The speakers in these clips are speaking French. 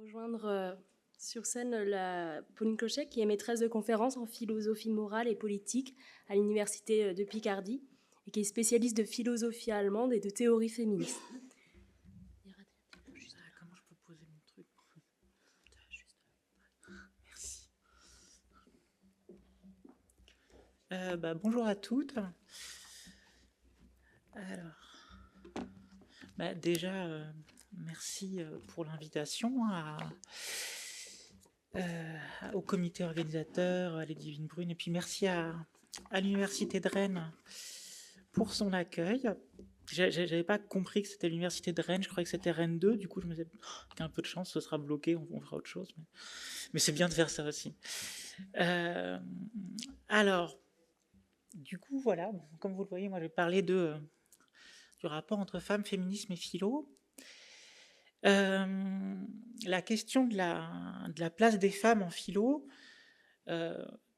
Rejoindre sur scène Pauline Clochet, qui est maîtresse de conférences en philosophie morale et politique à l'université de Picardie et qui est spécialiste de philosophie allemande et de théorie féministe. Comment je peux poser mon truc? Merci. Bonjour à toutes. Alors, déjà, merci pour l'invitation au comité organisateur, à Ludivine Brune, et puis merci à l'Université de Rennes pour son accueil. J'avais pas compris que c'était l'Université de Rennes, je croyais que c'était Rennes 2, du coup je me disais qu'avec un peu de chance ce sera bloqué, on fera autre chose, mais c'est bien de faire ça aussi. Alors, du coup voilà, comme vous le voyez, moi je vais parler du rapport entre femmes, féminisme et philo. La question de la place des femmes en philo,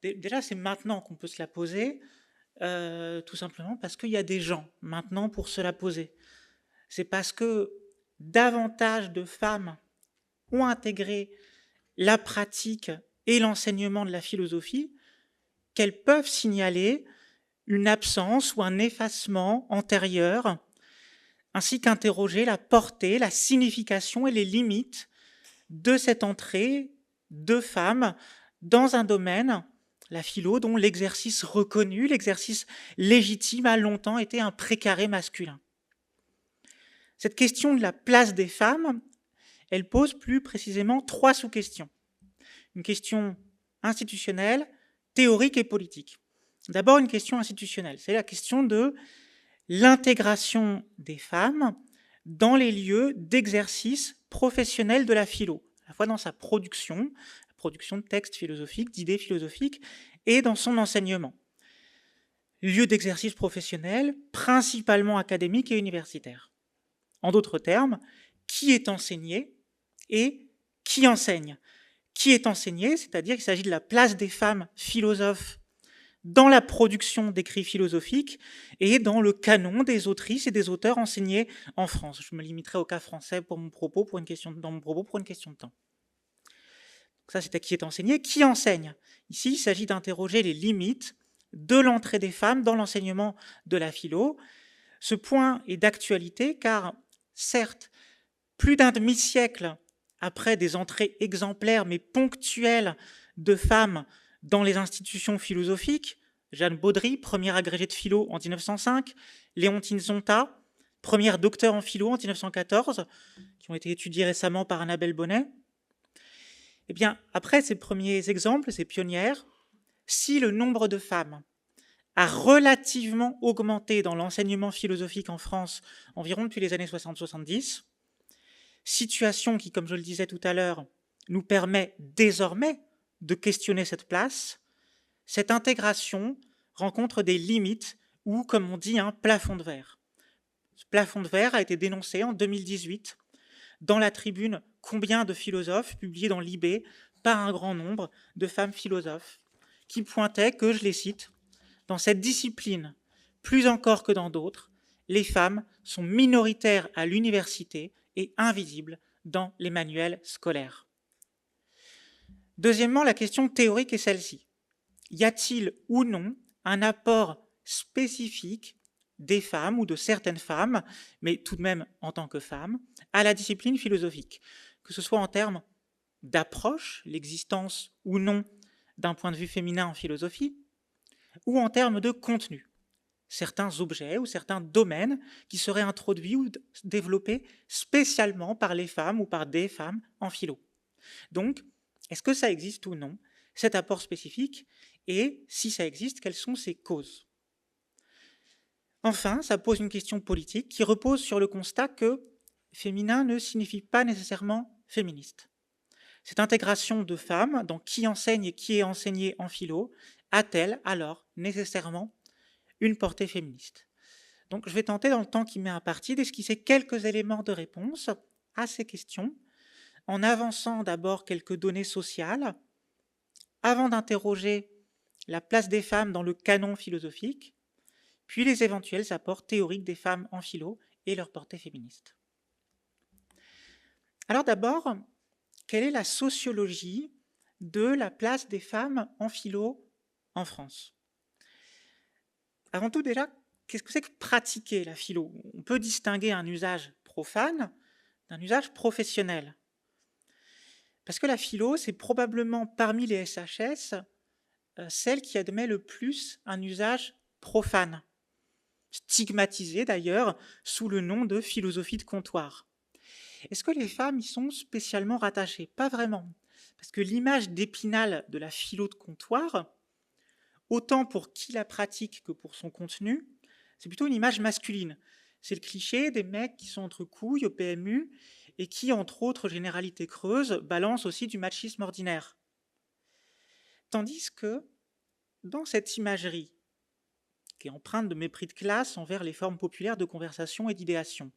déjà c'est maintenant qu'on peut se la poser, tout simplement parce qu'il y a des gens maintenant pour se la poser. C'est parce que davantage de femmes ont intégré la pratique et l'enseignement de la philosophie qu'elles peuvent signaler une absence ou un effacement antérieur, ainsi qu'interroger la portée, la signification et les limites de cette entrée de femmes dans un domaine, la philo, dont l'exercice reconnu, l'exercice légitime a longtemps été un précaré masculin. Cette question de la place des femmes, elle pose plus précisément 3 sous-questions. Une question institutionnelle, théorique et politique. D'abord, une question institutionnelle, c'est la question de l'intégration des femmes dans les lieux d'exercice professionnel de la philo, à la fois dans sa production, la production de textes philosophiques, d'idées philosophiques, et dans son enseignement. Lieu d'exercice professionnel, principalement académique et universitaire. En d'autres termes, qui est enseigné et qui enseigne. Qui est enseigné, c'est-à-dire qu'il s'agit de la place des femmes philosophes dans la production d'écrits philosophiques et dans le canon des autrices et des auteurs enseignés en France. Je me limiterai au cas français pour mon propos, pour une question de temps. Donc ça, c'était qui est enseigné. Qui enseigne? Ici, il s'agit d'interroger les limites de l'entrée des femmes dans l'enseignement de la philo. Ce point est d'actualité car, certes, plus d'un demi-siècle après des entrées exemplaires mais ponctuelles de femmes dans les institutions philosophiques, Jeanne Baudry, première agrégée de philo en 1905, Léontine Zonta, première docteure en philo en 1914, qui ont été étudiées récemment par Annabelle Bonnet. Eh bien, après ces premiers exemples, ces pionnières, si le nombre de femmes a relativement augmenté dans l'enseignement philosophique en France environ depuis les années 60-70, situation qui, comme je le disais tout à l'heure, nous permet désormais de questionner cette place, cette intégration rencontre des limites ou, comme on dit, un plafond de verre. Ce plafond de verre a été dénoncé en 2018 dans la tribune Combien de philosophes, publiée dans l'IB par un grand nombre de femmes philosophes, qui pointaient que, je les cite, dans cette discipline, plus encore que dans d'autres, les femmes sont minoritaires à l'université et invisibles dans les manuels scolaires. Deuxièmement, la question théorique est celle-ci. Y a-t-il ou non un apport spécifique des femmes ou de certaines femmes, mais tout de même en tant que femmes, à la discipline philosophique, que ce soit en termes d'approche, l'existence ou non d'un point de vue féminin en philosophie, ou en termes de contenu, certains objets ou certains domaines qui seraient introduits ou développés spécialement par les femmes ou par des femmes en philo. Donc, est-ce que ça existe ou non, cet apport spécifique, et si ça existe, quelles sont ses causes? Enfin, ça pose une question politique qui repose sur le constat que féminin ne signifie pas nécessairement féministe. Cette intégration de femmes dans qui enseigne et qui est enseigné en philo a-t-elle alors nécessairement une portée féministe? Donc je vais tenter dans le temps qui m'est imparti d'esquisser quelques éléments de réponse à ces questions, en avançant d'abord quelques données sociales, avant d'interroger la place des femmes dans le canon philosophique, puis les éventuels apports théoriques des femmes en philo et leur portée féministe. Alors d'abord, quelle est la sociologie de la place des femmes en philo en France. Avant tout, déjà, qu'est-ce que c'est que pratiquer la philo? On peut distinguer un usage profane d'un usage professionnel. Parce que la philo, c'est probablement parmi les SHS celle qui admet le plus un usage profane, stigmatisé d'ailleurs sous le nom de philosophie de comptoir. Est-ce que les femmes y sont spécialement rattachées? Pas vraiment. Parce que l'image d'Épinal de la philo de comptoir, autant pour qui la pratique que pour son contenu, c'est plutôt une image masculine. C'est le cliché des mecs qui sont entre couilles au PMU et qui, entre autres généralités creuses, balancent aussi du machisme ordinaire. Tandis que, dans cette imagerie, qui est empreinte de mépris de classe envers les formes populaires de conversation et d'idéation,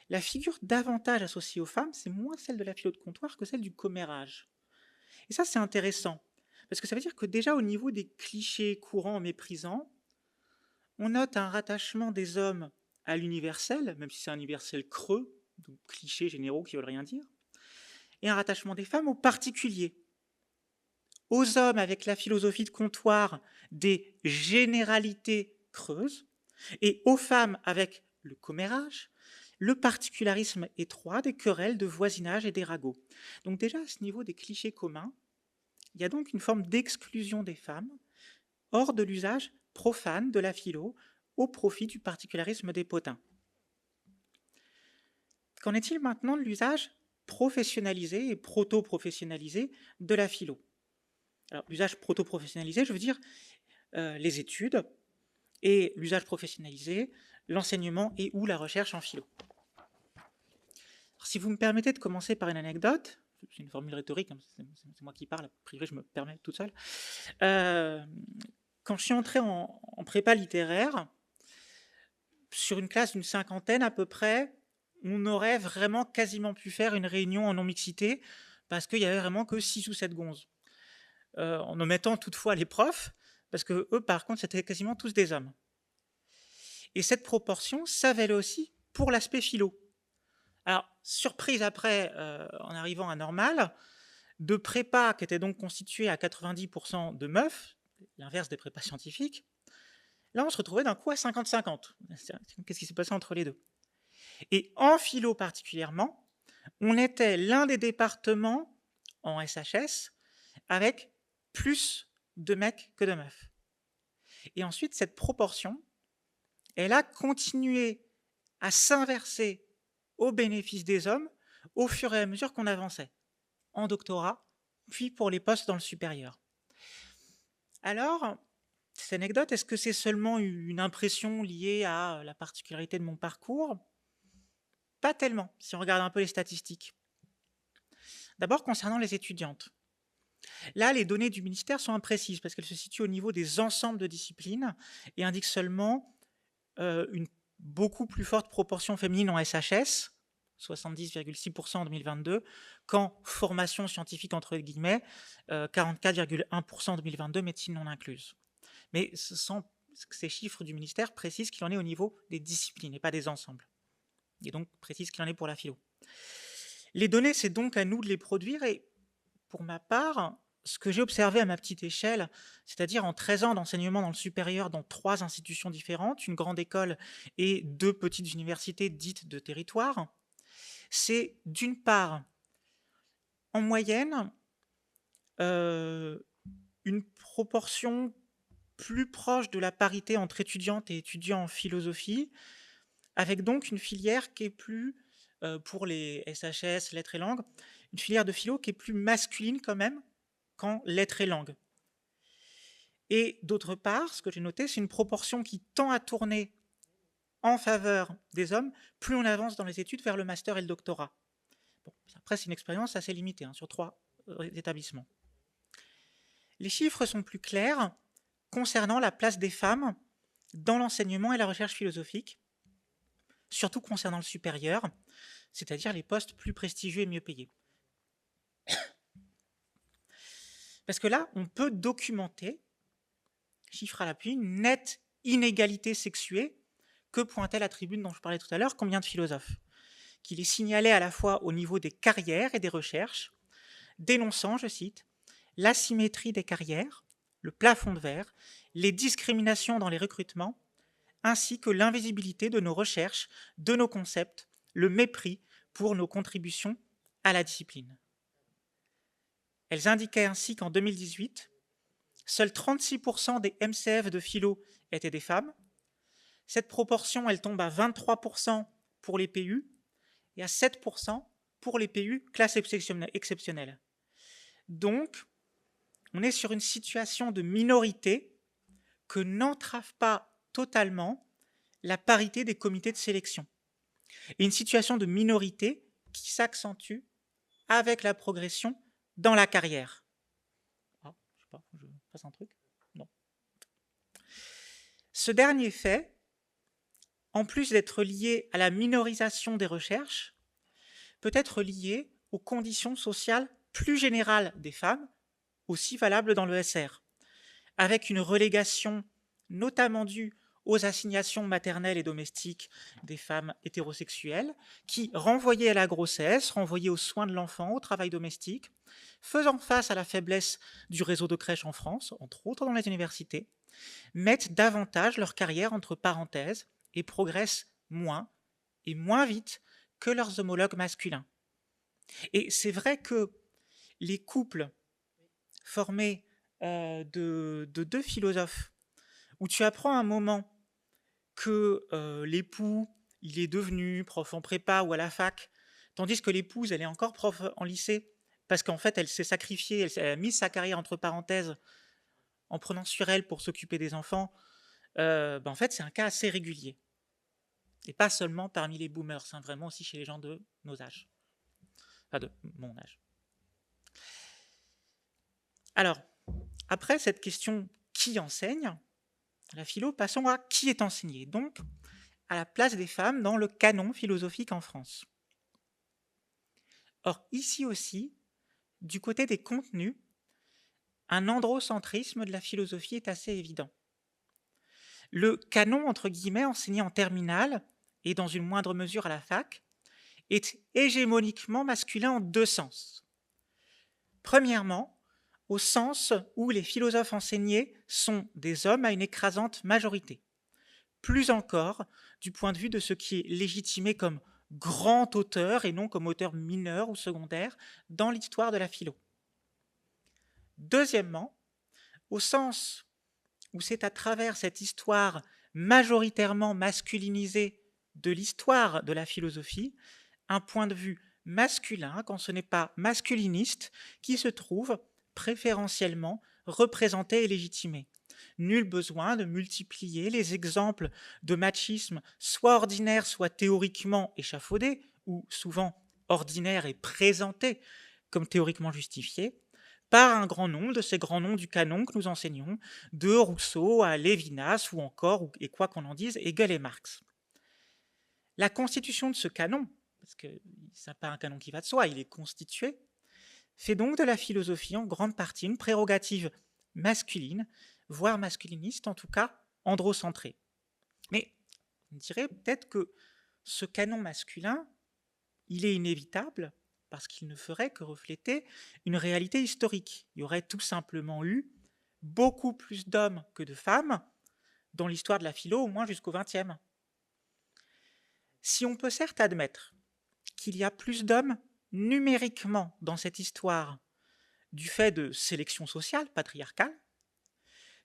la figure davantage associée aux femmes, c'est moins celle de la philo de comptoir que celle du commérage. Et ça, c'est intéressant, parce que ça veut dire que déjà au niveau des clichés courants méprisants, on note un rattachement des hommes à l'universel, même si c'est un universel creux, donc clichés généraux qui ne veulent rien dire, et un rattachement des femmes au particulier. Aux hommes avec la philosophie de comptoir des généralités creuses, et aux femmes avec le commérage, le particularisme étroit des querelles de voisinage et des ragots. Donc déjà, à ce niveau des clichés communs, il y a donc une forme d'exclusion des femmes hors de l'usage profane de la philo au profit du particularisme des potins. Qu'en est-il maintenant de l'usage professionnalisé et proto-professionnalisé de la philo? Alors, l'usage proto-professionnalisé, je veux dire les études, et l'usage professionnalisé, l'enseignement et ou la recherche en philo. Alors, si vous me permettez de commencer par une anecdote, c'est une formule rhétorique, hein, c'est moi qui parle, a priori je me permets toute seule. Quand je suis entré en prépa littéraire, sur une classe d'une cinquantaine à peu près, on aurait vraiment quasiment pu faire une réunion en non-mixité, parce qu'il n'y avait vraiment que 6 ou 7 gonzes. En omettant toutefois les profs, parce que eux, par contre, c'était quasiment tous des hommes. Et cette proportion, ça valait aussi pour l'aspect philo. Alors, surprise après, en arrivant à Normal, de prépa qui était donc constituée à 90% de meufs, l'inverse des prépas scientifiques, là on se retrouvait d'un coup à 50-50. Qu'est-ce qui s'est passé entre les deux? Et en philo particulièrement, on était l'un des départements en SHS avec plus de mecs que de meufs. Et ensuite, cette proportion, elle a continué à s'inverser au bénéfice des hommes au fur et à mesure qu'on avançait, en doctorat, puis pour les postes dans le supérieur. Alors, cette anecdote, est-ce que c'est seulement une impression liée à la particularité de mon parcours? Pas tellement, si on regarde un peu les statistiques. D'abord, concernant les étudiantes. Là, les données du ministère sont imprécises parce qu'elles se situent au niveau des ensembles de disciplines et indiquent seulement une beaucoup plus forte proportion féminine en SHS, 70,6% en 2022, qu'en formation scientifique, entre guillemets, 44,1% en 2022, médecine non incluse. Mais ces chiffres du ministère précisent qu'il en est au niveau des disciplines et pas des ensembles. Et donc précisent qu'il en est pour la philo. Les données, c'est donc à nous de les produire et pour ma part, ce que j'ai observé à ma petite échelle, c'est-à-dire en 13 ans d'enseignement dans le supérieur dans 3 institutions différentes, une grande école et 2 petites universités dites de territoire, c'est d'une part, en moyenne, une proportion plus proche de la parité entre étudiantes et étudiants en philosophie, avec donc une filière qui est plus, pour les SHS, lettres et langues, une filière de philo qui est plus masculine quand même qu'en lettres et langues. Et d'autre part, ce que j'ai noté, c'est une proportion qui tend à tourner en faveur des hommes, plus on avance dans les études vers le master et le doctorat. Bon, après, c'est une expérience assez limitée, sur 3 établissements. Les chiffres sont plus clairs concernant la place des femmes dans l'enseignement et la recherche philosophique, surtout concernant le supérieur, c'est-à-dire les postes plus prestigieux et mieux payés. Parce que là, on peut documenter, chiffre à l'appui, une nette inégalité sexuée que pointait la tribune dont je parlais tout à l'heure, combien de philosophes, qui les signalait à la fois au niveau des carrières et des recherches, dénonçant, je cite, l'asymétrie des carrières, le plafond de verre, les discriminations dans les recrutements, ainsi que l'invisibilité de nos recherches, de nos concepts, le mépris pour nos contributions à la discipline. Elles indiquaient ainsi qu'en 2018, seuls 36% des MCF de philo étaient des femmes. Cette proportion, elle tombe à 23% pour les PU et à 7% pour les PU classe exceptionnelle. Donc, on est sur une situation de minorité que n'entrave pas totalement la parité des comités de sélection. Et une situation de minorité qui s'accentue avec la progression dans la carrière. Ah, je sais pas, je passe un truc? Non. Ce dernier fait, en plus d'être lié à la minorisation des recherches, peut être lié aux conditions sociales plus générales des femmes, aussi valables dans l'ESR, avec une relégation notamment due aux assignations maternelles et domestiques des femmes hétérosexuelles, qui, renvoyées à la grossesse, renvoyées aux soins de l'enfant, au travail domestique, faisant face à la faiblesse du réseau de crèches en France, entre autres dans les universités, mettent davantage leur carrière entre parenthèses et progressent moins et moins vite que leurs homologues masculins. Et c'est vrai que les couples formés de deux philosophes, où tu apprends un moment que l'époux, il est devenu prof en prépa ou à la fac, tandis que l'épouse, elle est encore prof en lycée, parce qu'en fait, elle s'est sacrifiée, elle a mis sa carrière entre parenthèses en prenant sur elle pour s'occuper des enfants, en fait, c'est un cas assez régulier. Et pas seulement parmi les boomers, hein, vraiment aussi chez les gens de nos âges. Enfin, de mon âge. Alors, après cette question qui enseigne, la philo, passons à qui est enseigné, donc à la place des femmes dans le canon philosophique en France. Or, ici aussi, du côté des contenus, un androcentrisme de la philosophie est assez évident. Le canon, entre guillemets, enseigné en terminale, et dans une moindre mesure à la fac, est hégémoniquement masculin en deux sens. Premièrement, au sens où les philosophes enseignés sont des hommes à une écrasante majorité. Plus encore, du point de vue de ce qui est légitimé comme grand auteur et non comme auteur mineur ou secondaire dans l'histoire de la philo. Deuxièmement, au sens où c'est à travers cette histoire majoritairement masculinisée de l'histoire de la philosophie, un point de vue masculin, quand ce n'est pas masculiniste, qui se trouve préférentiellement représenté et légitimé. Nul besoin de multiplier les exemples de machisme, soit ordinaire, soit théoriquement échafaudé, ou souvent ordinaire et présenté comme théoriquement justifié, par un grand nombre de ces grands noms du canon que nous enseignons, de Rousseau à Lévinas, ou encore, et quoi qu'on en dise, Hegel et Marx. La constitution de ce canon, parce que ce n'est pas un canon qui va de soi, il est constitué, fait donc de la philosophie en grande partie une prérogative masculine, voire masculiniste, en tout cas androcentrée. Mais on dirait peut-être que ce canon masculin, il est inévitable parce qu'il ne ferait que refléter une réalité historique. Il y aurait tout simplement eu beaucoup plus d'hommes que de femmes dans l'histoire de la philo, au moins jusqu'au XXe. Si on peut certes admettre qu'il y a plus d'hommes numériquement dans cette histoire du fait de sélection sociale, patriarcale,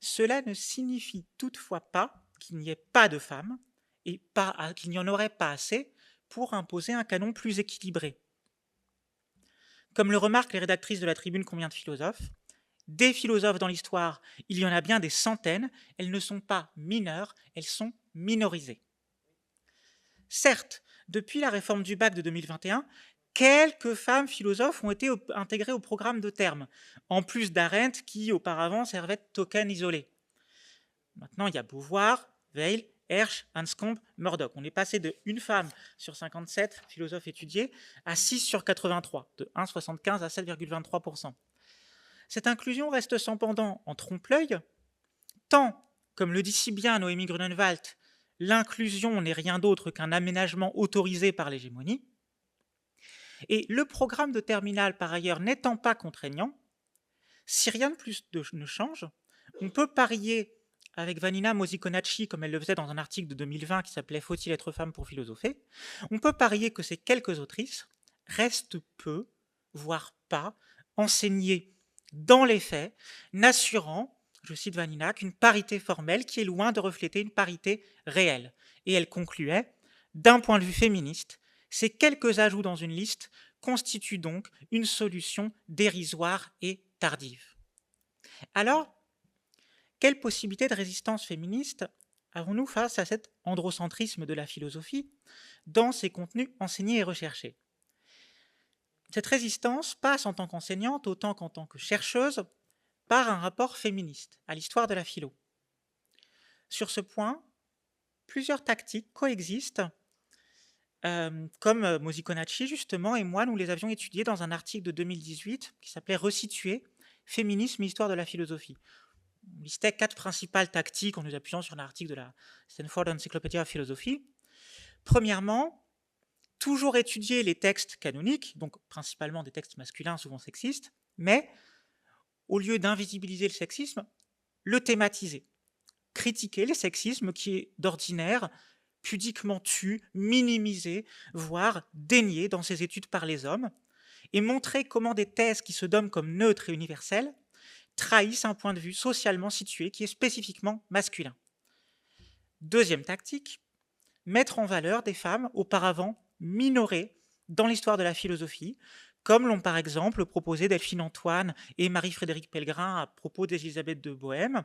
cela ne signifie toutefois pas qu'il n'y ait pas de femmes et qu'il n'y en aurait pas assez pour imposer un canon plus équilibré. Comme le remarquent les rédactrices de la Tribune Combien de philosophes, des philosophes dans l'histoire, il y en a bien des centaines, elles ne sont pas mineures, elles sont minorisées. Certes, depuis la réforme du bac de 2021, quelques femmes philosophes ont été intégrées au programme de terme, en plus d'Arendt qui auparavant servait de token isolé. Maintenant, il y a Beauvoir, Weil, Hersch, Anscombe, Murdoch. On est passé de 1 femme sur 57 philosophes étudiés à 6 sur 83, de 1,75 à 7,23%. Cette inclusion reste cependant en trompe-l'œil, tant, comme le dit si bien Noémie Grunenwald, l'inclusion n'est rien d'autre qu'un aménagement autorisé par l'hégémonie, Et le programme de terminale, par ailleurs, n'étant pas contraignant, si rien de plus ne change, on peut parier avec Vanina Mosiconacci, comme elle le faisait dans un article de 2020 qui s'appelait « Faut-il être femme pour philosopher ?» On peut parier que ces quelques autrices restent peu, voire pas, enseignées dans les faits, n'assurant, je cite Vanina, qu'une parité formelle qui est loin de refléter une parité réelle. Et elle concluait, d'un point de vue féministe, ces quelques ajouts dans une liste constituent donc une solution dérisoire et tardive. Alors, quelle possibilité de résistance féministe avons-nous face à cet androcentrisme de la philosophie dans ses contenus enseignés et recherchés? Cette résistance passe en tant qu'enseignante autant qu'en tant que chercheuse par un rapport féministe à l'histoire de la philo. Sur ce point, plusieurs tactiques coexistent, comme Mosiconacci justement et moi, nous les avions étudiées dans un article de 2018 qui s'appelait « Resituer, féminisme et histoire de la philosophie ». On listait 4 principales tactiques en nous appuyant sur un article de la Stanford Encyclopedia of Philosophy. Premièrement, toujours étudier les textes canoniques, donc principalement des textes masculins, souvent sexistes, mais au lieu d'invisibiliser le sexisme, le thématiser. Critiquer les sexismes qui, d'ordinaire, pudiquement tuent, minimisés, voire déniés dans ces études par les hommes, et montrer comment des thèses qui se donnent comme neutres et universelles trahissent un point de vue socialement situé qui est spécifiquement masculin. Deuxième tactique, mettre en valeur des femmes auparavant minorées dans l'histoire de la philosophie, comme l'ont par exemple proposé Delphine Antoine et Marie-Frédérique Pellegrin à propos d'Élisabeth de Bohème,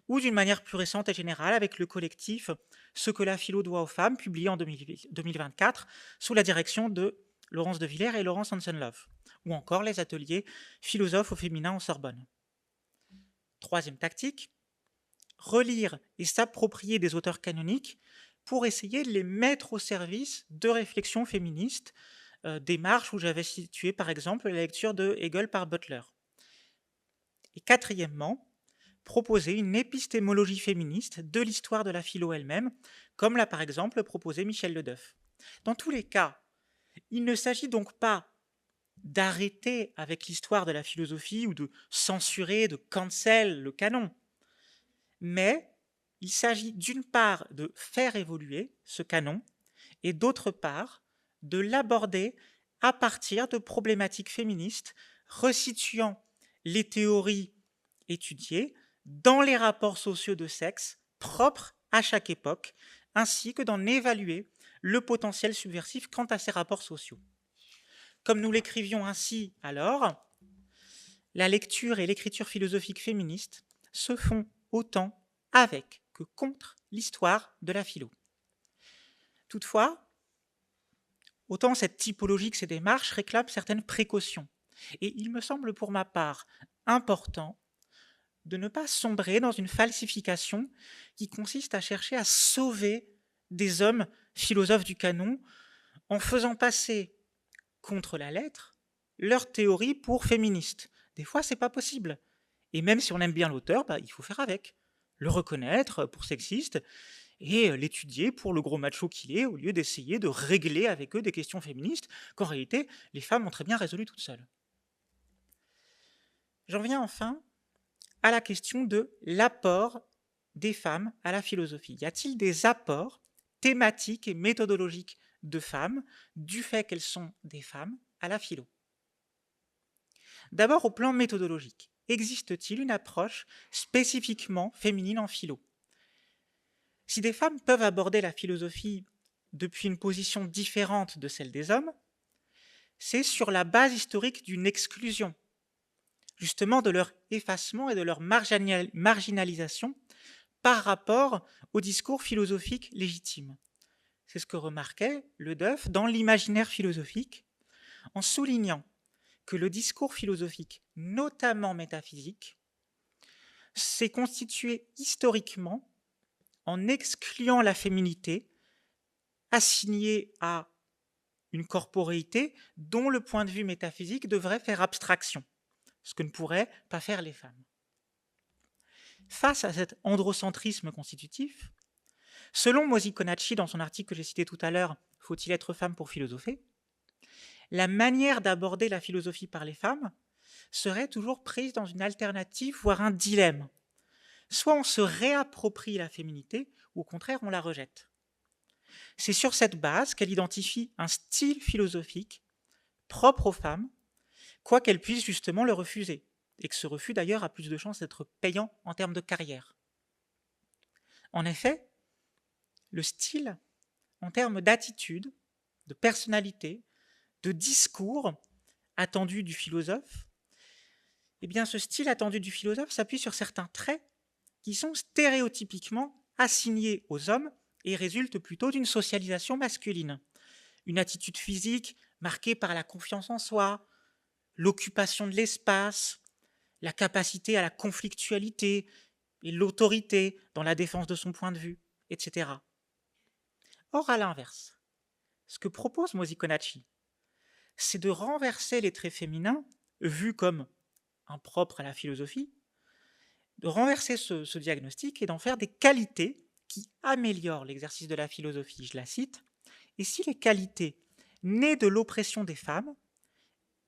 ou d'une manière plus récente et générale avec le collectif Ce que la philo doit aux femmes, publié en 2024 sous la direction de Laurence de Villers et Laurence Hansen-Love, ou encore les ateliers Philosophes au féminin en Sorbonne. Troisième tactique, relire et s'approprier des auteurs canoniques pour essayer de les mettre au service de réflexions féministes, démarche où j'avais situé par exemple la lecture de Hegel par Butler. Et quatrièmement, proposer une épistémologie féministe de l'histoire de la philo elle-même, comme l'a par exemple proposé Michel Ledeuf. Dans tous les cas, il ne s'agit donc pas d'arrêter avec l'histoire de la philosophie ou de censurer, de cancel le canon, mais il s'agit d'une part de faire évoluer ce canon et d'autre part de l'aborder à partir de problématiques féministes resituant les théories étudiées dans les rapports sociaux de sexe propres à chaque époque, ainsi que d'en évaluer le potentiel subversif quant à ces rapports sociaux. Comme nous l'écrivions ainsi alors, la lecture et l'écriture philosophique féministe se font autant avec que contre l'histoire de la philo. Toutefois, autant cette typologie que ces démarches réclament certaines précautions. Et il me semble pour ma part important de ne pas sombrer dans une falsification qui consiste à chercher à sauver des hommes philosophes du canon en faisant passer contre la lettre leur théorie pour féministe. Des fois, c'est pas possible. Et même si on aime bien l'auteur, il faut faire avec. Le reconnaître pour sexiste et l'étudier pour le gros macho qu'il est, au lieu d'essayer de régler avec eux des questions féministes qu'en réalité, les femmes ont très bien résolues toutes seules. J'en viens enfin à la question de l'apport des femmes à la philosophie. Y a-t-il des apports thématiques et méthodologiques de femmes, du fait qu'elles sont des femmes, à la philo? D'abord, au plan méthodologique, existe-t-il une approche spécifiquement féminine en philo? Si des femmes peuvent aborder la philosophie depuis une position différente de celle des hommes, c'est sur la base historique d'une exclusion, justement de leur effacement et de leur marginalisation par rapport au discours philosophique légitime. C'est ce que remarquait Ledeuf dans l'imaginaire philosophique, en soulignant que le discours philosophique, notamment métaphysique, s'est constitué historiquement en excluant la féminité assignée à une corporéité dont le point de vue métaphysique devrait faire abstraction, ce que ne pourraient pas faire les femmes. Face à cet androcentrisme constitutif, selon Mosiconacci dans son article que j'ai cité tout à l'heure, « Faut-il être femme pour philosopher ?», la manière d'aborder la philosophie par les femmes serait toujours prise dans une alternative, voire un dilemme. Soit on se réapproprie la féminité, ou au contraire on la rejette. C'est sur cette base qu'elle identifie un style philosophique propre aux femmes, quoiqu'elles puissent justement le refuser, et que ce refus d'ailleurs a plus de chances d'être payant en termes de carrière. En effet, le style, en termes d'attitude, de personnalité, de discours attendu du philosophe, eh bien ce style attendu du philosophe s'appuie sur certains traits qui sont stéréotypiquement assignés aux hommes et résultent plutôt d'une socialisation masculine. Une attitude physique marquée par la confiance en soi, l'occupation de l'espace, la capacité à la conflictualité et l'autorité dans la défense de son point de vue, etc. Or, à l'inverse, ce que propose Mosi-Konachi, c'est de renverser les traits féminins, vus comme impropres à la philosophie, de renverser ce diagnostic et d'en faire des qualités qui améliorent l'exercice de la philosophie. Je la cite. Et si les qualités nées de l'oppression des femmes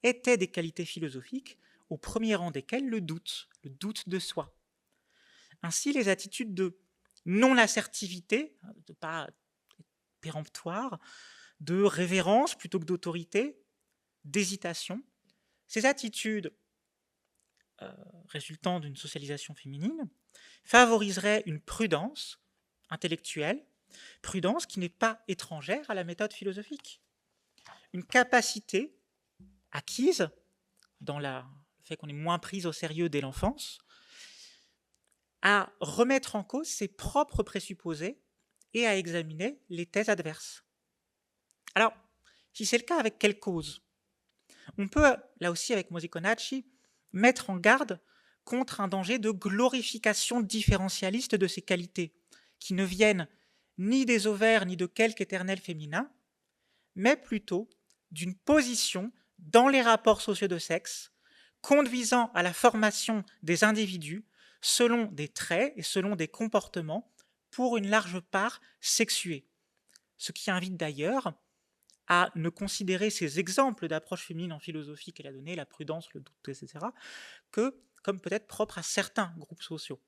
étaient des qualités philosophiques, au premier rang desquelles le doute de soi. Ainsi, les attitudes de non-assertivité, de pas péremptoire, de révérence plutôt que d'autorité, d'hésitation, ces attitudes résultant d'une socialisation féminine favoriseraient une prudence intellectuelle, prudence qui n'est pas étrangère à la méthode philosophique. Une capacité acquise dans le fait qu'on est moins prise au sérieux dès l'enfance, à remettre en cause ses propres présupposés et à examiner les thèses adverses. Alors, si c'est le cas, avec quelle cause? On peut, là aussi avec Mosi-Konachi, mettre en garde contre un danger de glorification différentialiste de ces qualités, qui ne viennent ni des ovaires ni de quelque éternel féminin, mais plutôt d'une position dans les rapports sociaux de sexe, conduisant à la formation des individus selon des traits et selon des comportements pour une large part sexués. Ce qui invite d'ailleurs à ne considérer ces exemples d'approche féminine en philosophie qu'elle a donné, la prudence, le doute, etc., que comme peut-être propre à certains groupes sociaux.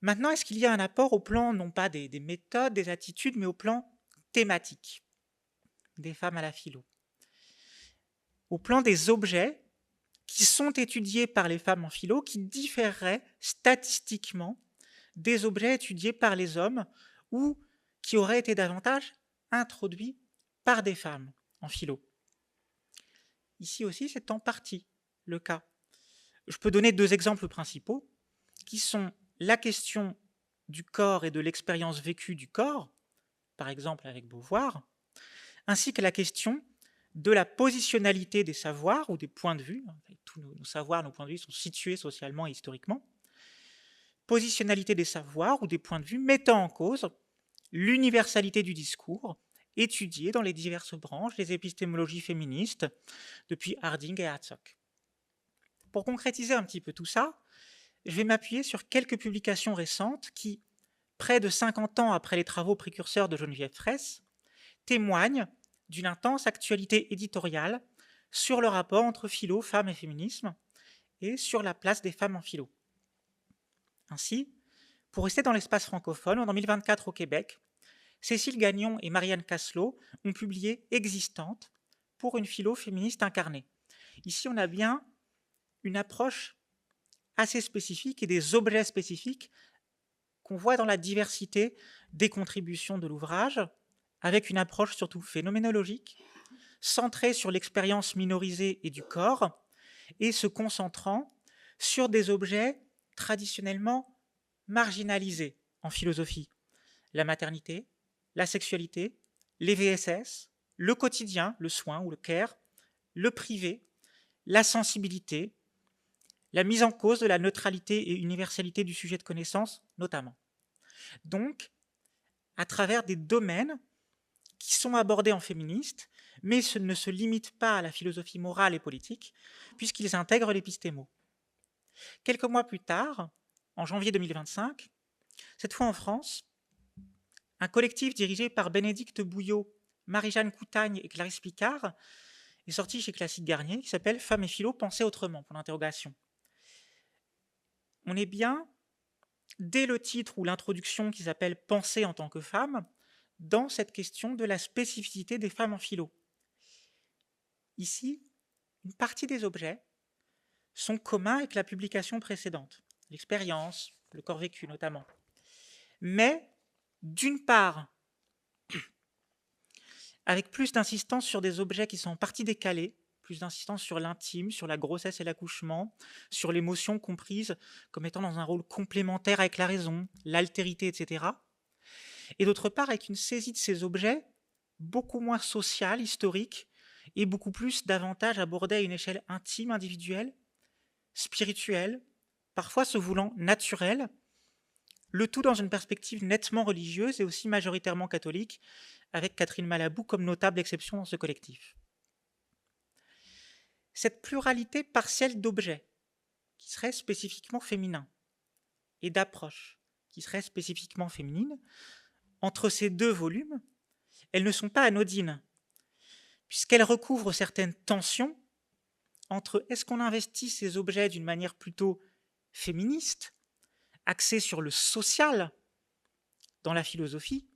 Maintenant, est-ce qu'il y a un apport au plan, non pas des méthodes, des attitudes, mais au plan thématique des femmes à la philo? Au plan des objets qui sont étudiés par les femmes en philo, qui différeraient statistiquement des objets étudiés par les hommes ou qui auraient été davantage introduits par des femmes en philo. Ici aussi, c'est en partie le cas. Je peux donner deux exemples principaux, qui sont la question du corps et de l'expérience vécue du corps, par exemple avec Beauvoir, ainsi que la question de la positionnalité des savoirs ou des points de vue. Tous nos savoirs, nos points de vue sont situés socialement et historiquement. Positionnalité des savoirs ou des points de vue mettant en cause l'universalité du discours étudié dans les diverses branches des épistémologies féministes, depuis Harding et Herzog. Pour concrétiser un petit peu tout ça, je vais m'appuyer sur quelques publications récentes qui, près de 50 ans après les travaux précurseurs de Geneviève Fraisse, témoignent d'une intense actualité éditoriale sur le rapport entre philo, femmes et féminisme, et sur la place des femmes en philo. Ainsi, pour rester dans l'espace francophone, en 2024 au Québec, Cécile Gagnon et Marianne Casselot ont publié Existante pour une philo féministe incarnée. Ici, on a bien une approche assez spécifique et des objets spécifiques qu'on voit dans la diversité des contributions de l'ouvrage, avec une approche surtout phénoménologique, centrée sur l'expérience minorisée et du corps, et se concentrant sur des objets traditionnellement marginalisés en philosophie. La maternité, la sexualité, les VSS, le quotidien, le soin ou le care, le privé, la sensibilité, la mise en cause de la neutralité et universalité du sujet de connaissance, notamment. Donc, à travers des domaines qui sont abordés en féministe, mais ce ne se limitent pas à la philosophie morale et politique, puisqu'ils intègrent l'épistémo. Quelques mois plus tard, en janvier 2025, cette fois en France, un collectif dirigé par Bénédicte Bouillot Marie-Jeanne Coutagne et Clarisse Picard, est sorti chez Classique Garnier, qui s'appelle Femmes et philo, penser autrement, pour l'interrogation. On est bien, dès le titre ou l'introduction qui s'appelle Penser en tant que femme, dans cette question de la spécificité des femmes en philo. Ici, une partie des objets sont communs avec la publication précédente, l'expérience, le corps vécu notamment. Mais, d'une part, avec plus d'insistance sur des objets qui sont en partie décalés, plus d'insistance sur l'intime, sur la grossesse et l'accouchement, sur l'émotion comprise comme étant dans un rôle complémentaire avec la raison, l'altérité, etc. Et d'autre part, avec une saisie de ces objets beaucoup moins sociale, historique, et beaucoup plus davantage abordée à une échelle intime, individuelle, spirituelle, parfois se voulant naturelle, le tout dans une perspective nettement religieuse et aussi majoritairement catholique, avec Catherine Malabou comme notable exception dans ce collectif. Cette pluralité partielle d'objets, qui seraient spécifiquement féminins, et d'approches, qui seraient spécifiquement féminines, entre ces deux volumes, elles ne sont pas anodines, puisqu'elles recouvrent certaines tensions entre est-ce qu'on investit ces objets d'une manière plutôt féministe, axée sur le social dans la philosophie,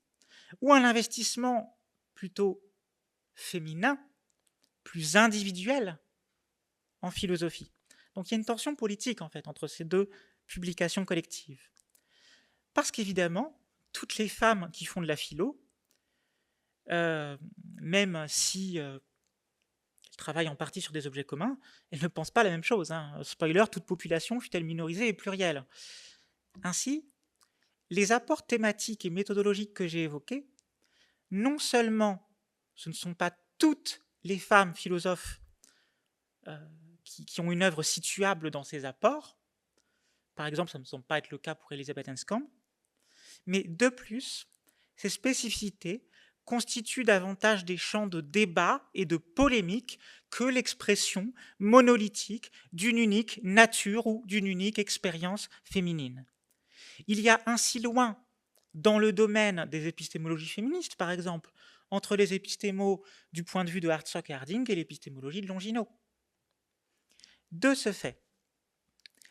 ou un investissement plutôt féminin, plus individuel en philosophie. Donc il y a une tension politique en fait entre ces deux publications collectives. Parce qu'évidemment, toutes les femmes qui font de la philo, même si elles travaillent en partie sur des objets communs, elles ne pensent pas la même chose. Spoiler, toute population, fût-elle minorisée, est plurielle. Ainsi, les apports thématiques et méthodologiques que j'ai évoqués, non seulement ce ne sont pas toutes les femmes philosophes qui ont une œuvre situable dans ces apports, par exemple, ça ne me semble pas être le cas pour Elisabeth Anscombe, mais de plus, ces spécificités constituent davantage des champs de débat et de polémique que l'expression monolithique d'une unique nature ou d'une unique expérience féminine. Il y a ainsi loin, dans le domaine des épistémologies féministes, par exemple, entre les épistémos du point de vue de Hartsock et Harding et l'épistémologie de Longino. De ce fait,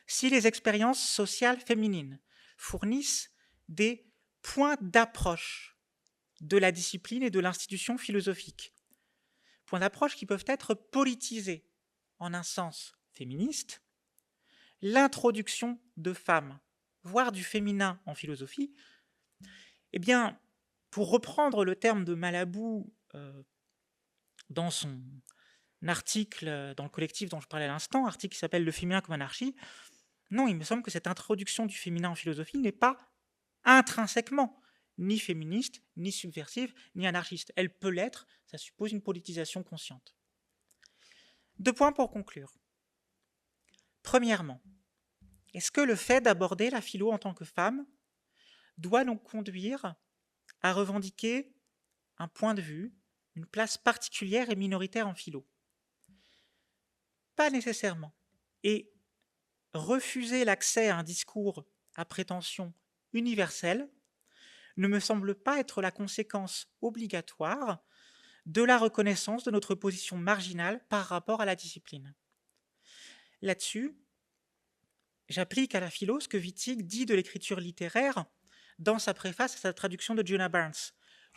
si les expériences sociales féminines fournissent des points d'approche de la discipline et de l'institution philosophique, points d'approche qui peuvent être politisés en un sens féministe, l'introduction de femmes, voire du féminin en philosophie, eh bien, pour reprendre le terme de Malabou dans son article dans le collectif dont je parlais à l'instant, article qui s'appelle « Le féminin comme anarchie », non, il me semble que cette introduction du féminin en philosophie n'est pas intrinsèquement ni féministe, ni subversive, ni anarchiste. Elle peut l'être, ça suppose une politisation consciente. 2 points pour conclure. Premièrement, est-ce que le fait d'aborder la philo en tant que femme doit nous conduire à revendiquer un point de vue, une place particulière et minoritaire en philo? Pas nécessairement. Et refuser l'accès à un discours à prétention universelle ne me semble pas être la conséquence obligatoire de la reconnaissance de notre position marginale par rapport à la discipline. Là-dessus, j'applique à la philo ce que Wittig dit de l'écriture littéraire dans sa préface à sa traduction de Jonah Barnes.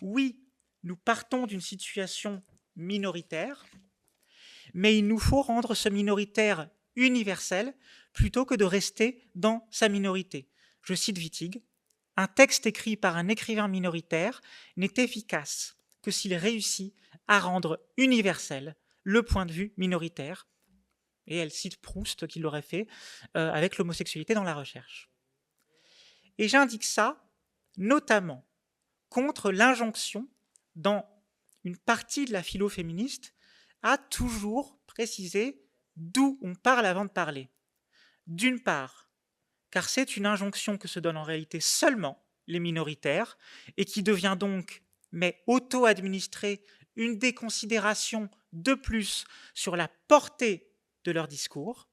Oui, nous partons d'une situation minoritaire, mais il nous faut rendre ce minoritaire universel plutôt que de rester dans sa minorité. Je cite Wittig, « Un texte écrit par un écrivain minoritaire n'est efficace que s'il réussit à rendre universel le point de vue minoritaire. » Et elle cite Proust qui l'aurait fait avec l'homosexualité dans la recherche. Et j'indique ça notamment contre l'injonction dans une partie de la philo féministe à toujours préciser d'où on parle avant de parler. D'une part, car c'est une injonction que se donnent en réalité seulement les minoritaires et qui devient donc, mais auto-administrée, une déconsidération de plus sur la portée de leur discours,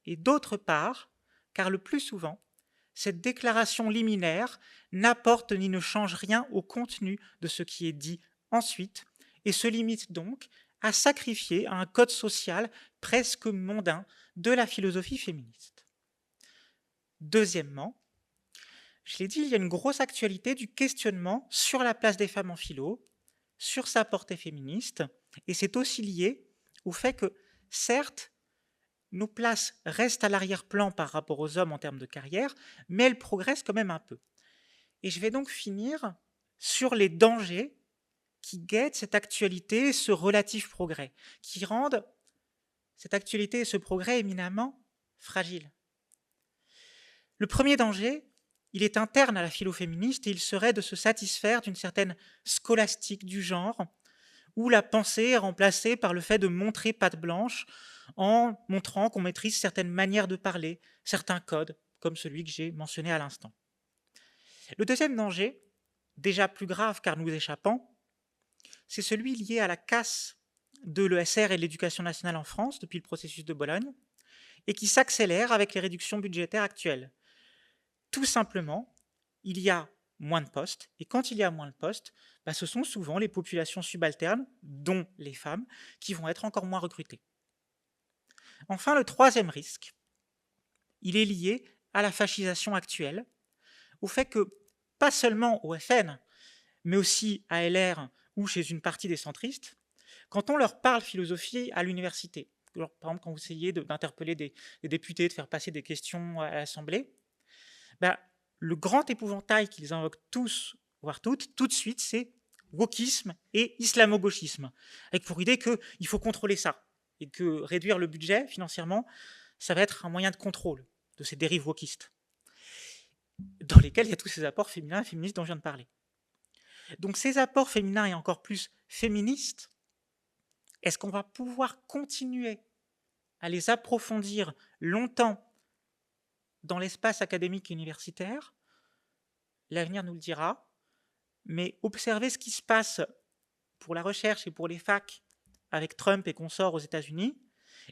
et d'autre part, car le plus souvent, cette déclaration liminaire n'apporte ni ne change rien au contenu de ce qui est dit ensuite et se limite donc à sacrifier un code social presque mondain de la philosophie féministe. Deuxièmement, je l'ai dit, il y a une grosse actualité du questionnement sur la place des femmes en philo, sur sa portée féministe, et c'est aussi lié au fait que, certes, nos places restent à l'arrière-plan par rapport aux hommes en termes de carrière, mais elles progressent quand même un peu. Et je vais donc finir sur les dangers qui guettent cette actualité et ce relatif progrès, qui rendent cette actualité et ce progrès éminemment fragiles. Le premier danger, il est interne à la philo féministe et il serait de se satisfaire d'une certaine scolastique du genre, où la pensée est remplacée par le fait de montrer patte blanche en montrant qu'on maîtrise certaines manières de parler, certains codes, comme celui que j'ai mentionné à l'instant. Le deuxième danger, déjà plus grave car nous échappant, c'est celui lié à la casse de l'ESR et de l'éducation nationale en France depuis le processus de Bologne, et qui s'accélère avec les réductions budgétaires actuelles. Tout simplement, il y a moins de postes, et quand il y a moins de postes, ce sont souvent les populations subalternes, dont les femmes, qui vont être encore moins recrutées. Enfin, le troisième risque, il est lié à la fascisation actuelle, au fait que, pas seulement au FN, mais aussi à LR ou chez une partie des centristes, quand on leur parle philosophie à l'université, par exemple quand vous essayez d'interpeller des députés, de faire passer des questions à l'Assemblée, le grand épouvantail qu'ils invoquent tous, voire toutes, tout de suite, c'est wokisme et islamo-gauchisme, avec pour idée qu'il faut contrôler ça, et que réduire le budget financièrement, ça va être un moyen de contrôle de ces dérives wokistes, dans lesquels il y a tous ces apports féminins et féministes dont je viens de parler. Donc ces apports féminins et encore plus féministes, est-ce qu'on va pouvoir continuer à les approfondir longtemps dans l'espace académique et universitaire? L'avenir nous le dira, mais observez ce qui se passe pour la recherche et pour les facs avec Trump et consorts aux États-Unis,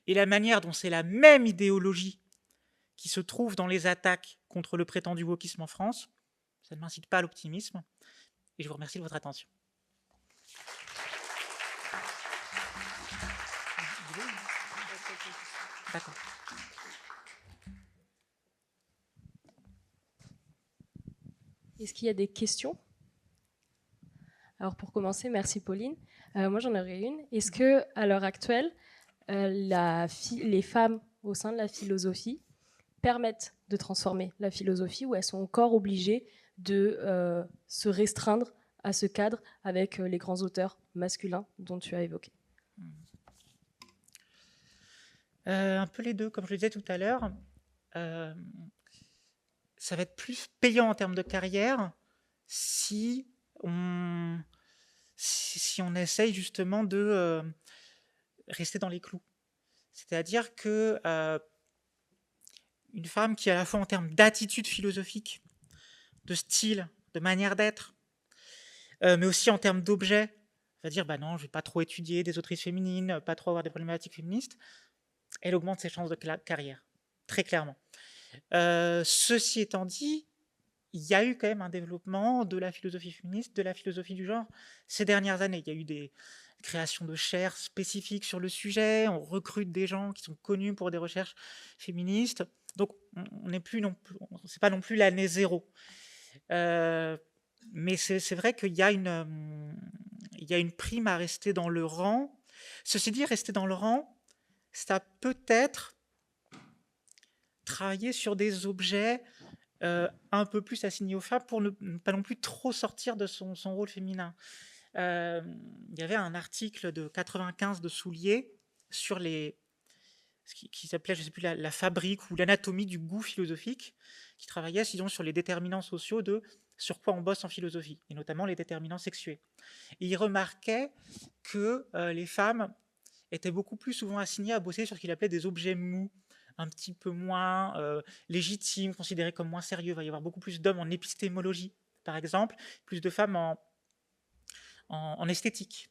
et la manière dont c'est la même idéologie qui se trouve dans les attaques contre le prétendu wokisme en France, ça ne m'incite pas à l'optimisme, et je vous remercie de votre attention. D'accord. Est-ce qu'il y a des questions? Alors pour commencer, merci Pauline. Moi j'en aurais une. Est-ce que à l'heure actuelle, les femmes au sein de la philosophie permettent de transformer la philosophie, ou elles sont encore obligées de se restreindre à ce cadre avec les grands auteurs masculins dont tu as évoqué? Un peu les deux, comme je le disais tout à l'heure. Ça va être plus payant en termes de carrière si on essaye justement de rester dans les clous. C'est-à-dire que une femme qui, à la fois en termes d'attitude philosophique, de style, de manière d'être, mais aussi en termes d'objet, va dire non, je ne vais pas trop étudier des autrices féminines, pas trop avoir des problématiques féministes, elle augmente ses chances de carrière, très clairement. Ceci étant dit, il y a eu quand même un développement de la philosophie féministe, de la philosophie du genre ces dernières années. Il y a eu des créations de chaires spécifiques sur le sujet, on recrute des gens qui sont connus pour des recherches féministes, donc on n'est plus non plus, c'est pas non plus l'année zéro. Mais c'est vrai qu'il y a une prime à rester dans le rang. Ceci dit, rester dans le rang, ça peut être travailler sur des objets un peu plus assignés aux femmes pour ne pas non plus trop sortir de son rôle féminin. Il y avait un article de 95 de Soulier sur ce qui s'appelait, je ne sais plus, la fabrique ou l'anatomie du goût philosophique, qui travaillait sinon sur les déterminants sociaux de sur quoi on bosse en philosophie, et notamment les déterminants sexués. Et il remarquait que les femmes étaient beaucoup plus souvent assignées à bosser sur ce qu'il appelait des objets mous, un petit peu moins légitimes, considérés comme moins sérieux. Il va y avoir beaucoup plus d'hommes en épistémologie, par exemple, plus de femmes en esthétique.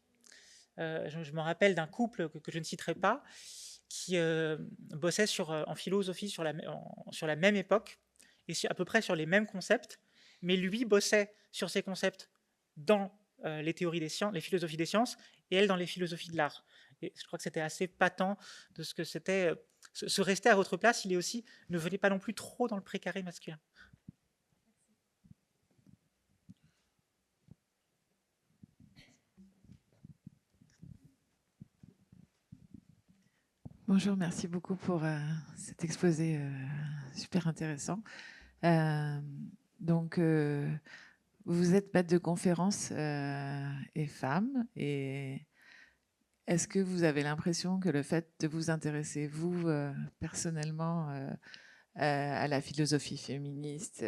Je me rappelle d'un couple que je ne citerai pas, qui bossait en philosophie sur la même époque, et à peu près sur les mêmes concepts, mais lui bossait sur ces concepts dans les théories des sciences, les philosophies des sciences, et elle dans les philosophies de l'art. Et je crois que c'était assez patent de ce que c'était. Se rester à votre place, il est aussi, ne venez pas non plus trop dans le précaré masculin. Bonjour, merci beaucoup pour cet exposé super intéressant. Euh, donc, vous êtes maître de conférences et femme, et est-ce que vous avez l'impression que le fait de vous intéresser, vous, personnellement, à la philosophie féministe,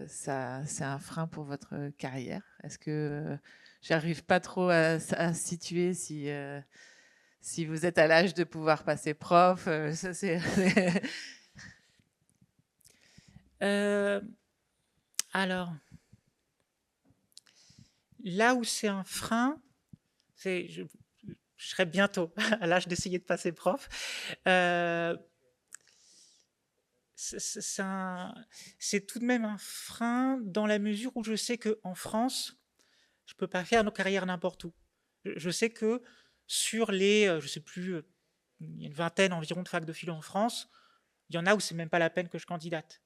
ça, c'est un frein pour votre carrière? Est-ce que j'arrive pas trop à situer si vous êtes à l'âge de pouvoir passer prof, ça c'est... Alors, là où c'est un frein, c'est je serai bientôt à l'âge d'essayer de passer prof. C'est tout de même un frein dans la mesure où je sais qu'en France, je ne peux pas faire nos carrières n'importe où. Je sais que sur les, je ne sais plus, il y a une vingtaine environ de facs de philo en France, il y en a où c'est même pas la peine que je candidate,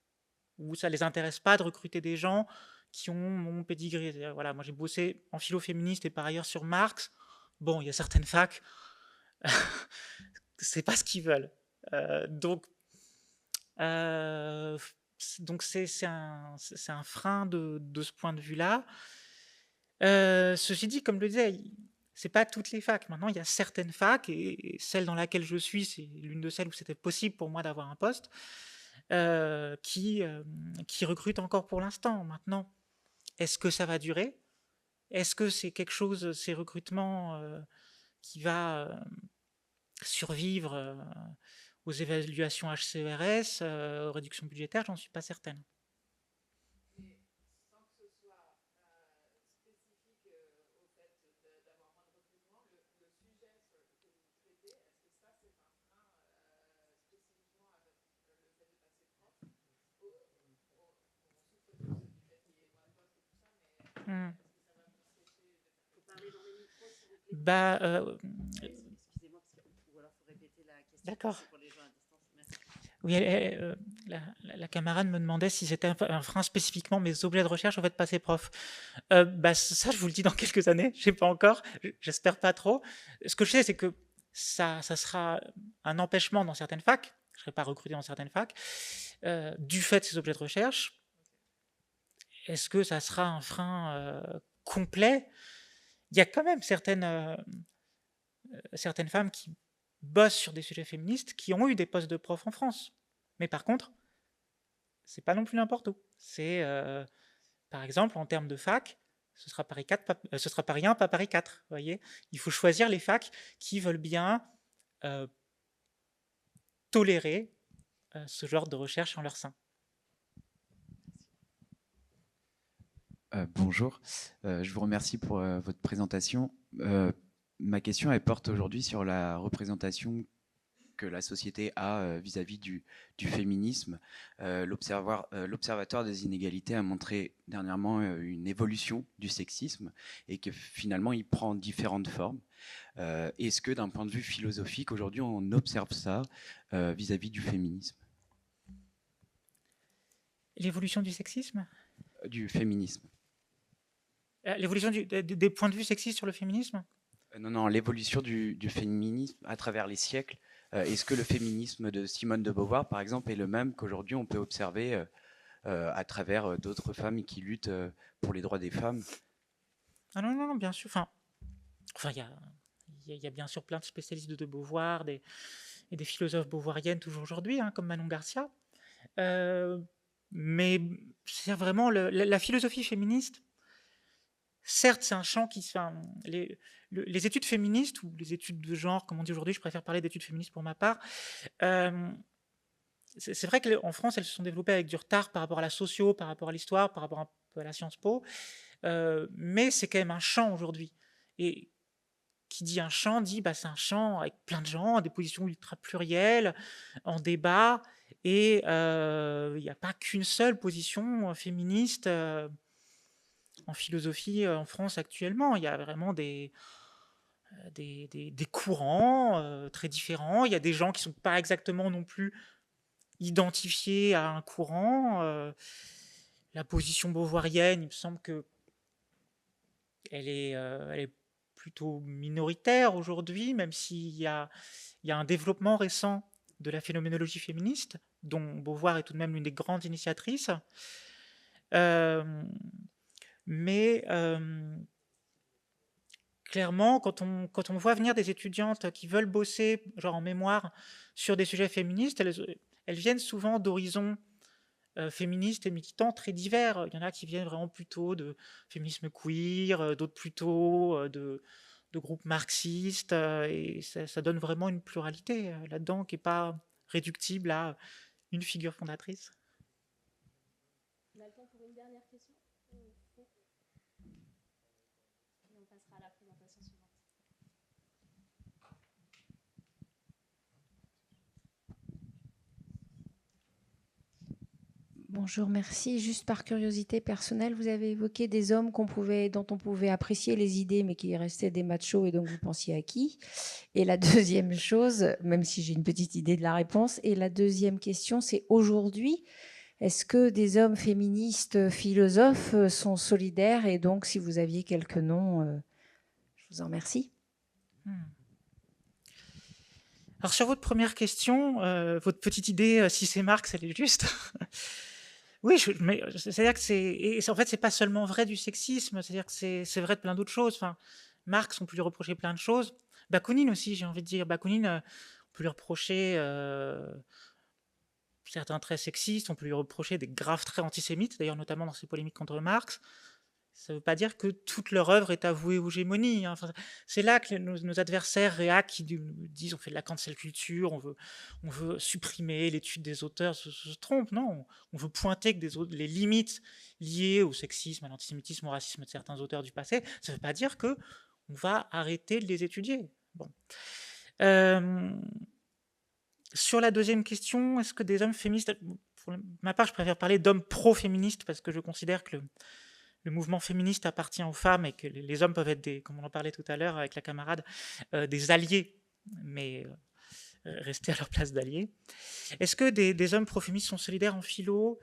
où ça les intéresse pas de recruter des gens qui ont mon pédigré. Voilà, moi j'ai bossé en philo féministe et par ailleurs sur Marx. Bon, il y a certaines facs, c'est pas ce qu'ils veulent. Donc Euh, donc c'est un frein de ce point de vue-là. Ceci dit, comme je le disais, c'est pas toutes les facs. Maintenant, il y a certaines facs, et celle dans laquelle je suis, c'est l'une de celles où c'était possible pour moi d'avoir un poste, qui recrute encore pour l'instant. Maintenant, est-ce que ça va durer? Est-ce que c'est quelque chose, ces recrutements, qui va survivre aux évaluations HCERS, aux réductions budgétaires? J'en suis pas certaine. Hmm. Bah, d'accord. Oui, la camarade me demandait si c'était un frein spécifiquement mes objets de recherche au fait de passer prof. Bah, ça, je vous le dis dans quelques années. Je sais pas encore. J'espère pas trop. Ce que je sais, c'est que ça sera un empêchement dans certaines facs. Je serai pas recruté dans certaines facs du fait de ces objets de recherche. Est-ce que ça sera un frein complet? Il y a quand même certaines femmes qui bossent sur des sujets féministes qui ont eu des postes de prof en France. Mais par contre, c'est pas non plus n'importe où. C'est, par exemple, en termes de fac, ce sera Paris 4, ce sera Paris 1, pas Paris 4. Vous voyez, il faut choisir les facs qui veulent bien tolérer ce genre de recherche en leur sein. Bonjour, je vous remercie pour votre présentation. Ma question, elle porte aujourd'hui sur la représentation que la société a vis-à-vis du féminisme. L'Observatoire des inégalités a montré dernièrement une évolution du sexisme et que finalement il prend différentes formes. Est-ce que d'un point de vue philosophique, aujourd'hui on observe ça vis-à-vis du féminisme? L'évolution du sexisme? Du féminisme. L'évolution des points de vue sexistes sur le féminisme? Non, l'évolution du féminisme à travers les siècles. Est-ce que le féminisme de Simone de Beauvoir, par exemple, est le même qu'aujourd'hui on peut observer à travers d'autres femmes qui luttent pour les droits des femmes? Ah non, bien sûr. Enfin, il y a bien sûr plein de spécialistes de Beauvoir et des philosophes beauvoiriennes toujours aujourd'hui, hein, comme Manon Garcia. Mais c'est vraiment la philosophie féministe. Certes, c'est un champ qui... Enfin, les études féministes, ou les études de genre, comme on dit aujourd'hui, je préfère parler d'études féministes pour ma part, c'est vrai qu'en France, elles se sont développées avec du retard par rapport à la socio, par rapport à l'histoire, par rapport un peu à la Sciences Po, mais c'est quand même un champ aujourd'hui. Et qui dit un champ, dit bah, c'est un champ avec plein de gens, des positions ultra plurielles, en débat, et il n'y a pas qu'une seule position féministe en philosophie en France actuellement. Il y a vraiment des courants très différents. Il y a des gens qui ne sont pas exactement non plus identifiés à un courant. La position beauvoirienne, il me semble que elle est plutôt minoritaire aujourd'hui, même s'il y a un développement récent de la phénoménologie féministe, dont Beauvoir est tout de même l'une des grandes initiatrices. Mais clairement, quand on voit venir des étudiantes qui veulent bosser, genre en mémoire, sur des sujets féministes, elles viennent souvent d'horizons féministes et militants très divers. Il y en a qui viennent vraiment plutôt de féminisme queer, d'autres plutôt de groupes marxistes, et ça donne vraiment une pluralité là-dedans qui n'est pas réductible à une figure fondatrice. On a le temps pour une dernière question. Et on passera à la présentation suivante. Bonjour, merci. Juste par curiosité personnelle, vous avez évoqué des hommes dont on pouvait apprécier les idées, mais qui restaient des machos, et donc vous pensiez à qui? Et la deuxième chose, même si j'ai une petite idée de la réponse, et la deuxième question, c'est aujourd'hui, est-ce que des hommes féministes philosophes sont solidaires? Et donc, si vous aviez quelques noms, je vous en remercie. Alors sur votre première question, votre petite idée, si c'est Marx, elle est juste. Oui, mais c'est-à-dire que en fait, c'est pas seulement vrai du sexisme, c'est-à-dire que c'est vrai de plein d'autres choses. Enfin, Marx, on peut lui reprocher plein de choses. Bakounine aussi, j'ai envie de dire. Bakounine, on peut lui reprocher certains traits sexistes, on peut lui reprocher des graves traits antisémites, d'ailleurs notamment dans ses polémiques contre Marx. Ça ne veut pas dire que toute leur œuvre est avouée aux gémonies. Hein. Enfin, c'est là que nos adversaires réac qui disent on fait de la cancel culture, on veut supprimer l'étude des auteurs, se trompent. Non, on veut pointer que les limites liées au sexisme, à l'antisémitisme, au racisme de certains auteurs du passé. Ça ne veut pas dire que on va arrêter de les étudier. Bon. Sur la deuxième question, est-ce que des hommes féministes... Pour ma part, je préfère parler d'hommes pro-féministes parce que je considère que le mouvement féministe appartient aux femmes et que les hommes peuvent être, comme on en parlait tout à l'heure avec la camarade, des alliés, mais rester à leur place d'alliés. Est-ce que des hommes pro-féministes sont solidaires en philo?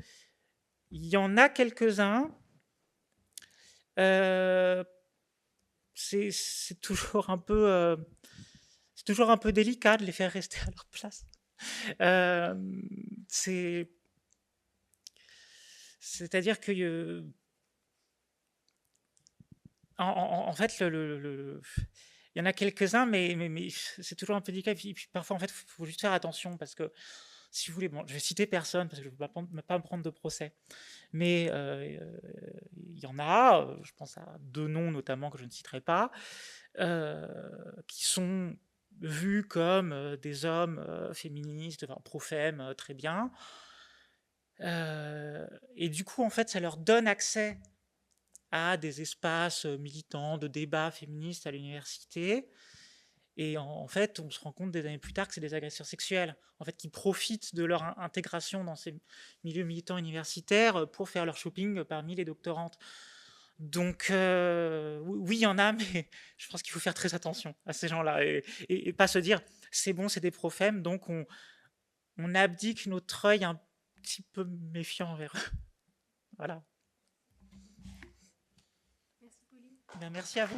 Il y en a quelques-uns. C'est toujours un peu... c'est toujours un peu délicat de les faire rester à leur place. C'est-à-dire que... En fait, il y en a quelques-uns, mais c'est toujours un peu délicat. Et puis parfois, en fait, il faut juste faire attention parce que, si vous voulez, bon, je vais citer personne parce que je ne veux pas me prendre de procès. Mais il y en a, je pense à deux noms notamment que je ne citerai pas, qui sont vus comme des hommes féministes, enfin, pro-femme, très bien. Et du coup, en fait, ça leur donne accès à des espaces militants, de débats féministes à l'université. Et en fait, on se rend compte des années plus tard que c'est des agresseurs sexuels, en fait, qui profitent de leur intégration dans ces milieux militants universitaires pour faire leur shopping parmi les doctorantes. Donc, oui, il y en a, mais je pense qu'il faut faire très attention à ces gens-là et pas se dire c'est bon, c'est des pro-femmes, donc on abdique notre œil un petit peu méfiant envers eux. Voilà. Merci Pauline. Bien, merci à vous.